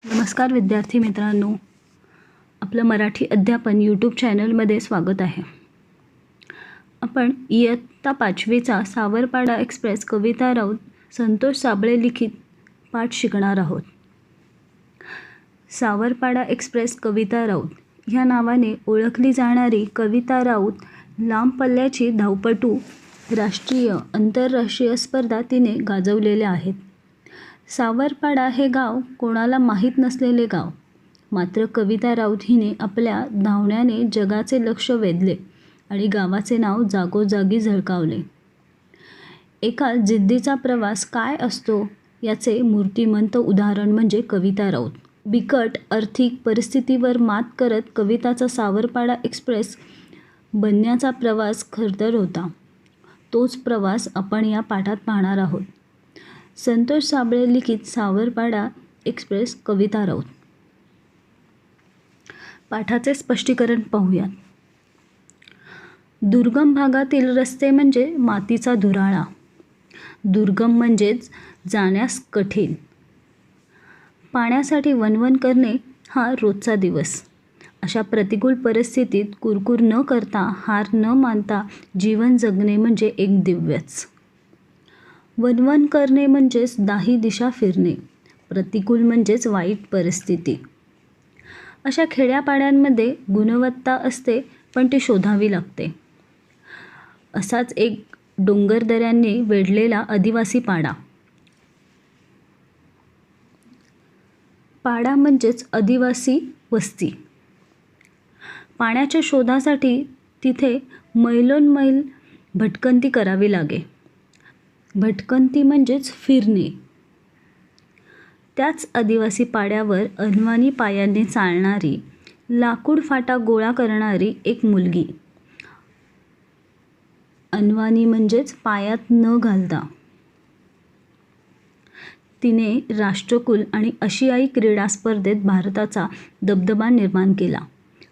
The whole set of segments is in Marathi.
नमस्कार विद्यार्थी मित्रांनो, आपलं मराठी अध्यापन यूट्यूब चॅनलमध्ये स्वागत आहे. आपण इयत्ता 5वीचा सावरपाडा एक्सप्रेस कविता राऊत संतोष साबळे लिखित पाठ शिकणार आहोत. सावरपाडा एक्सप्रेस कविता राऊत ह्या नावाने ओळखली जाणारी कविता राऊत लांब पल्ल्याची धावपटू, राष्ट्रीय आंतरराष्ट्रीय स्पर्धा तिने गाजवलेल्या आहेत. सावरपाडा हे गाव कोणाला माहीत नसलेले गाव, मात्र कविता राऊत हिने आपल्या धावण्याने जगाचे लक्ष वेधले आणि गावाचे नाव जागोजागी झळकावले. एका जिद्दीचा प्रवास काय असतो याचे मूर्तिमंत उदाहरण म्हणजे कविता राऊत. बिकट आर्थिक परिस्थितीवर मात करत कविताचा सावरपाडा एक्सप्रेस बनण्याचा प्रवास खडतर होता. तोच प्रवास आपण या पाठात पाहणार आहोत. संतोष साबळे लिखित सावरपाडा एक्सप्रेस कविता राऊत. पाठाचे स्पष्टीकरण पाहूयात. दुर्गम भागातील रस्ते म्हणजे मातीचा धुराळा. दुर्गम म्हणजेच जाण्यास कठीण. पाण्यासाठी वणवण करणे हा रोजचा दिवस. अशा प्रतिकूल परिस्थितीत कुरकुर न करता, हार न मानता जीवन जगणे म्हणजे एक दिव्यच. वणवण करणे म्हणजेच दाही दिशा फिरणे. प्रतिकूल म्हणजेच वाईट परिस्थिती. अशा खेड्यापाड्यांमध्ये गुणवत्ता असते, पण ती शोधावी लागते. असाच एक डोंगरदऱ्यांनी वेढलेला आदिवासी पाडा. पाडा म्हणजेच आदिवासी वस्ती. पाण्याच्या शोधासाठी तिथे मैलोनमैल भटकंती करावी लागे. भटकंती म्हणजेच फिरणे. त्याच आदिवासी पाड्यावर अनवाणी पायांनी चालणारी, लाकूड फाटा गोळा करणारी एक मुलगी. अनवाणी म्हणजेच पायात न घालता. तिने राष्ट्रकुल आणि आशियाई क्रीडा स्पर्धेत भारताचा दबदबा निर्माण केला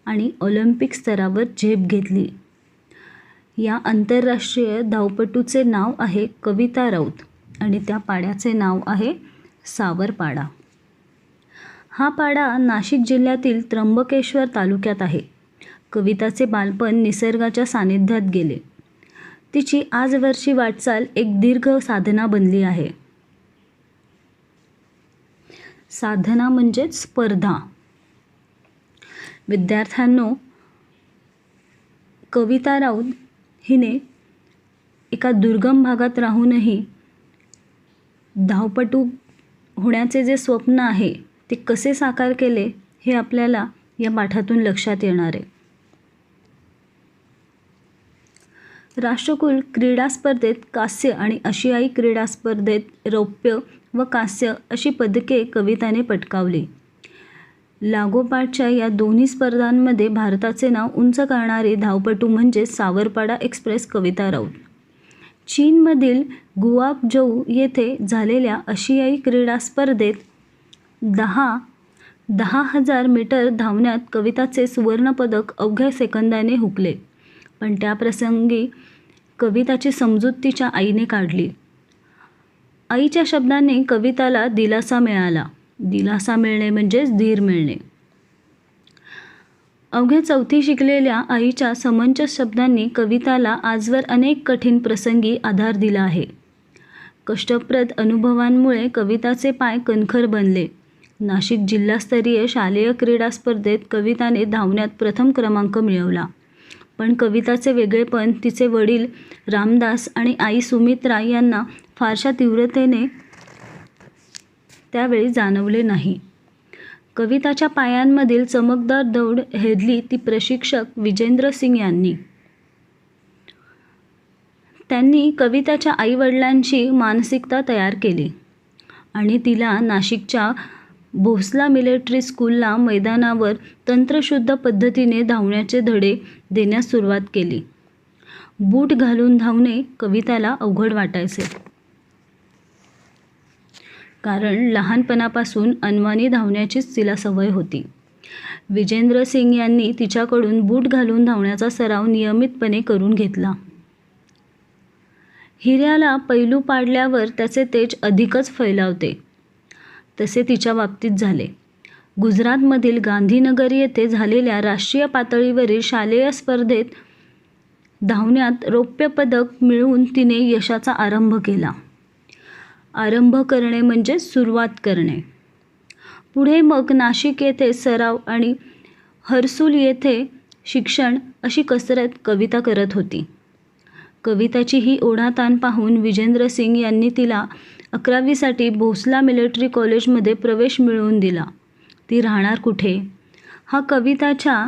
आणि ऑलिम्पिक स्तरावर झेप घेतली. या आंतरराष्ट्रीय धावपटूचे नाव आहे कविता राऊत आणि त्या पाड्याचे नाव आहे सावरपाडा. हा पाडा नाशिक जिल्ह्यातील त्र्यंबकेश्वर तालुक्यात आहे. कविताचे बालपण निसर्गाच्या सानिध्यात गेले. तिची आजवरची वाटचाल एक दीर्घ साधना बनली आहे. साधना म्हणजेच स्पर्धा. विद्यार्थ्यांनो, कविता राऊत हिने एका दुर्गम भागात राहूनही धावपटू होण्याचे जे स्वप्न आहे ते कसे साकार केले हे आपल्याला या पाठातून लक्षात येणार आहे. राष्ट्रकुल क्रीडा स्पर्धेत कांस्य आणि आशियाई क्रीडा स्पर्धेत रौप्य व कांस्य अशी पदके कविताने पटकावली. लागोपाठच्या या दोन्ही स्पर्धांमध्ये भारताचे नाव उंच करणारी धावपटू म्हणजे सावरपाडा एक्सप्रेस कविता राऊत. चीनमधील गुआंगझोऊ येथे झालेल्या आशियाई क्रीडा स्पर्धेत 10,000 मीटर धावण्यात कविताचे सुवर्णपदक अवघ्या सेकंदाने हुकले. पण त्या प्रसंगी कविताची समजूत तिच्या आईने काढली. आईच्या शब्दांनी कविताला दिलासा मिळाला. दिलासा मिळणे म्हणजेच धीर मिळणे. अवघ्या 4थी शिकलेल्या आईच्या समंजस शब्दांनी कविताला आजवर अनेक कठीण प्रसंगी आधार दिला आहे. कष्टप्रद अनुभवांमुळे कविताचे पाय कणखर बनले. नाशिक जिल्हास्तरीय शालेय क्रीडा स्पर्धेत कविताने धावण्यात प्रथम क्रमांक मिळवला. पण कविताचे वेगळेपण तिचे वडील रामदास आणि आई सुमित्रा यांना फारशा तीव्रतेने त्यावेळी जाणवले नाही. कविताच्या पायांमधील चमकदार दौड हेरली ती प्रशिक्षक विजेंद्र सिंग यांनी. त्यांनी कविताच्या आईवडिलांची मानसिकता तयार केली आणि तिला नाशिकच्या भोसला मिलिटरी स्कूलला मैदानावर तंत्रशुद्ध पद्धतीने धावण्याचे धडे देण्यास सुरुवात केली. बूट घालून धावणे कविताला अवघड वाटायचे, कारण लहानपणापासून अनवाणी धावण्याचीच तिला सवय होती. विजेंद्र सिंग यांनी तिच्याकडून बूट घालून धावण्याचा सराव नियमितपणे करून घेतला. हिऱ्याला पैलू पाडल्यावर त्याचे तेज अधिकच फैलावते, तसे तिच्या बाबतीत झाले. गुजरातमधील गांधीनगर येथे झालेल्या राष्ट्रीय पातळीवरील शालेय स्पर्धेत धावण्यात रौप्य पदक मिळवून तिने यशाचा आरंभ केला. आरंभ करणे म्हणजे सुरुवात करणे. पुढे मग नाशिक येथे सराव आणि हर्सुल येथे शिक्षण अशी कसरत कविता करत होती. कविताची ही ओढाताण पाहून विजेंद्र सिंग यांनी तिला 11वीसाठी भोसला मिलिटरी कॉलेजमध्ये प्रवेश मिळवून दिला. ती राहणार कुठे हा कविताच्या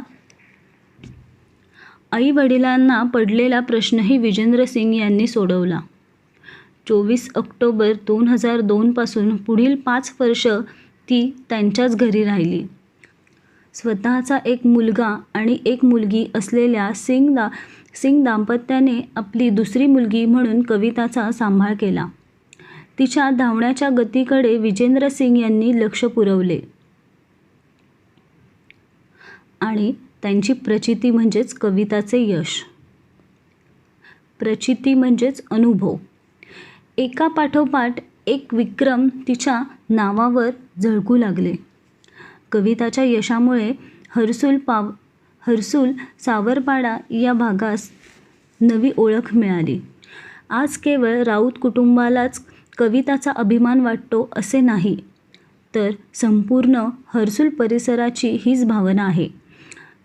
आई-वडिलांना पडलेला प्रश्नही विजेंद्र सिंग यांनी सोडवला. 24 ऑक्टोबर 2002 पासून पुढील 5 वर्ष ती त्यांच्याच घरी राहिली. स्वतःचा एक मुलगा आणि एक मुलगी असलेल्या सिंग दाम्पत्याने आपली दुसरी मुलगी म्हणून कविताचा सांभाळ केला. तिच्या धावण्याच्या गतीकडे विजेंद्र सिंग यांनी लक्ष पुरवले आणि त्यांची प्रचिती म्हणजेच कविताचे यश. प्रचिती म्हणजेच अनुभव. एकापाठोपाठ एक विक्रम तिच्या नावावर झळकू लागले. कविताच्या यशामुळे हर्सुल सावरपाडा या भागास नवी ओळख मिळाली. आज केवळ राऊत कुटुंबालाच कविताचा अभिमान वाटतो असे नाही, तर संपूर्ण हर्सुल परिसराची हीच भावना आहे.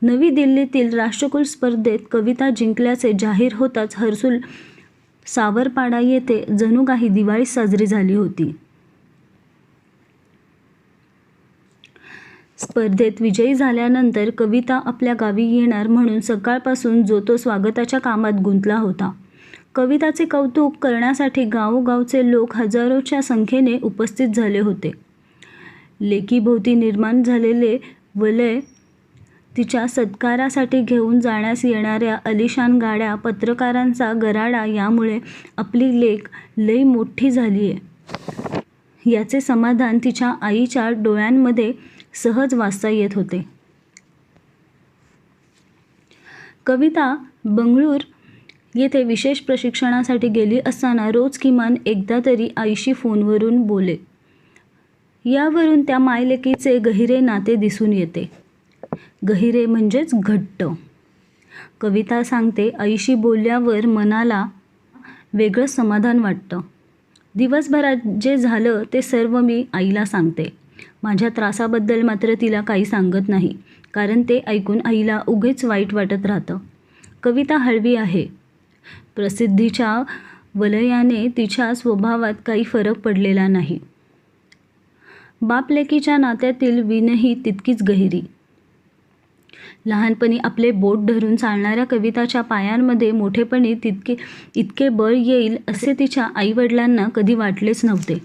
नवी दिल्लीतील राष्ट्रकुल स्पर्धेत कविता जिंकल्याचे जाहीर होताच हर्सुल सावरपाडा येथे जणू काही दिवाळी साजरी झाली होती. स्पर्धेत विजयी झाल्यानंतर कविता आपल्या गावी येणार म्हणून सकाळपासून जो तो स्वागताच्या कामात गुंतला होता. कविताचे कौतुक करण्यासाठी गावोगावचे लोक हजारोच्या संख्येने उपस्थित झाले होते. लेकीभोवती निर्माण झालेले वलय, तिच्या सत्कारासाठी घेऊन जाण्यास येणाऱ्या आलिशान गाड्या, पत्रकारांचा गराडा यामुळे आपली लेक लई मोठी झालीये याचे समाधान तिच्या आईच्या डोळ्यांमध्ये सहज वाचता येत होते. कविता बंगळूर येथे विशेष प्रशिक्षणासाठी गेली असताना रोज किमान एकदा तरी आईशी फोनवरून बोले. यावरून त्या मायलेकीचे गहिरे नाते दिसून येते. गहिरे म्हणजेच घट्ट. कविता सांगते, आईशी बोलल्यावर मनाला वेगळं समाधान वाटतं. दिवसभरात जे झालं ते सर्व मी आईला सांगते. माझ्या त्रासाबद्दल मात्र तिला काही सांगत नाही, कारण ते ऐकून आईला उगीच वाईट वाटत राहतं. कविता हळवी आहे. प्रसिद्धीच्या वलयाने तिच्या स्वभावात काही फरक पडलेला नाही. बाप-लेकीच्या नात्यातील वीणही तितकीच गहिरी. लहानपणी आपले बोट धरून चालणाऱ्या कविताच्या पायांमध्ये मोठेपणी इतके बळ येईल असे तिच्या आईवडिलांना कधी वाटलेच नव्हते.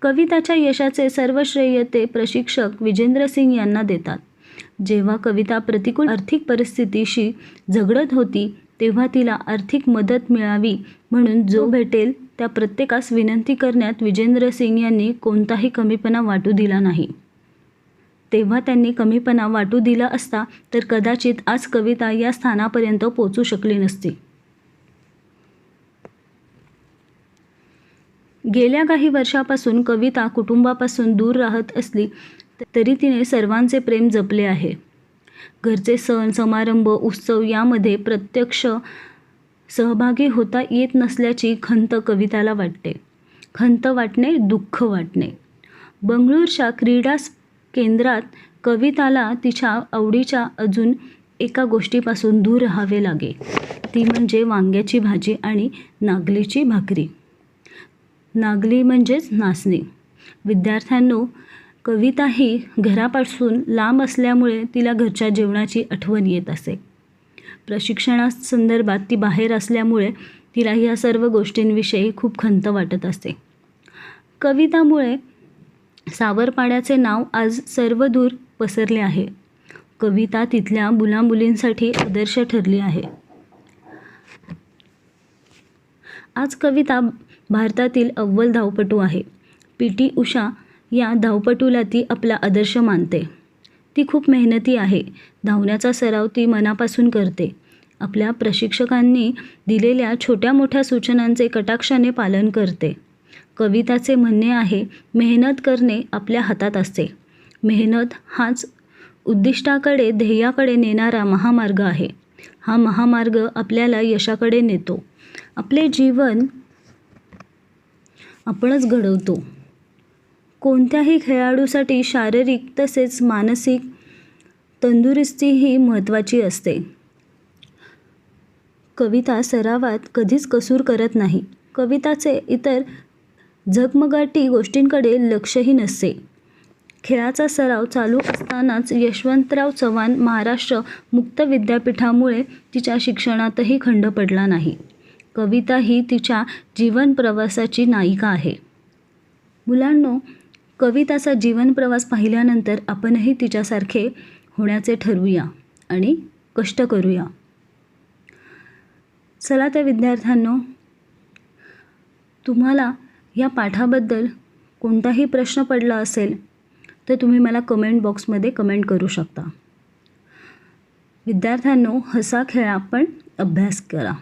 कविताच्या यशाचे सर्व श्रेय ते प्रशिक्षक विजेंद्र सिंग यांना देतात. जेव्हा कविता प्रतिकूल आर्थिक परिस्थितीशी झगडत होती, तेव्हा तिला आर्थिक मदत मिळावी म्हणून जो भेटेल त्या प्रत्येकास विनंती करण्यात विजेंद्र सिंग यांनी कोणताही कमीपणा वाटू दिला नाही. तेव्हा त्यांनी कमीपणा वाटू दिला असता तर कदाचित आज कविता या स्थानापर्यंत पोहोचू शकली नसती. गेल्या काही वर्षापासून कविता कुटुंबापासून दूर राहत असली तरी तिने सर्वांचे प्रेम जपले आहे. घरचे सण समारंभ उत्सव यामध्ये प्रत्यक्ष सहभागी होता येत नसल्याची खंत कविताला वाटते. खंत वाटणे, दुःख वाटणे. बंगळूरच्या क्रीडा केंद्रात कविताला तिच्या आवडीच्या अजून एका गोष्टीपासून दूर राहावे लागे. ती म्हणजे वांग्याची भाजी आणि नागलीची भाकरी. नागली म्हणजेच नाचणी. विद्यार्थ्यांनो, कविता ही घरापासून लांब असल्यामुळे तिला घरच्या जेवणाची आठवण येत असे. प्रशिक्षणासंदर्भात ती बाहेर असल्यामुळे तिला ह्या सर्व गोष्टींविषयी खूप खंत वाटत असते. कवितामुळे सावरपाड्याचे नाव आज सर्वदूर पसरले आहे. कविता तिथल्या मुलामुलींसाठी आदर्श ठरली आहे. आज कविता भारतातील अव्वल धावपटू आहे. पी.टी. उषा या धावपटूला ती आपला आदर्श मानते. ती खूप मेहनती आहे. धावण्याचा सराव ती मनापासून करते. आपल्या प्रशिक्षकांनी दिलेल्या छोट्या मोठ्या सूचनांचे कटाक्षाने पालन करते. कविताचे म्हणणे आहे, मेहनत करणे आपल्या हातात असते. मेहनत हाच उद्दिष्टाकडे, ध्येयाकडे नेणारा महामार्ग आहे. हा महामार्ग आपल्याला यशाकडे नेतो. आपले जीवन आपणच घडवतो. कोणत्याही खेळाडूसाठी शारीरिक तसेच मानसिक तंदुरुस्तीही महत्त्वाची असते. कविता सरावात कधीच कसूर करत नाही. कविताचे इतर झगमगाटी गोष्टींकडे लक्षही नसते. खेळाचा सराव चालू असतानाच यशवंतराव चव्हाण महाराष्ट्र मुक्त विद्यापीठामुळे तिच्या शिक्षणातही खंड पडला नाही. कविता ही तिच्या जीवन प्रवासाची नायिका आहे. मुलांनो, कविताचा जीवन प्रवास पाहिल्यानंतर आपणही तिच्यासारखे होण्याचे ठरवूया आणि कष्ट करूया. चला तर विद्यार्थ्यांनो, तुम्हाला या पाठाबद्दल कोणताही प्रश्न पडला असेल तर तुम्ही मला कमेंट बॉक्समध्ये कमेंट करू शकता. विद्यार्थ्यांनो, हसा खेळा पण अभ्यास करा.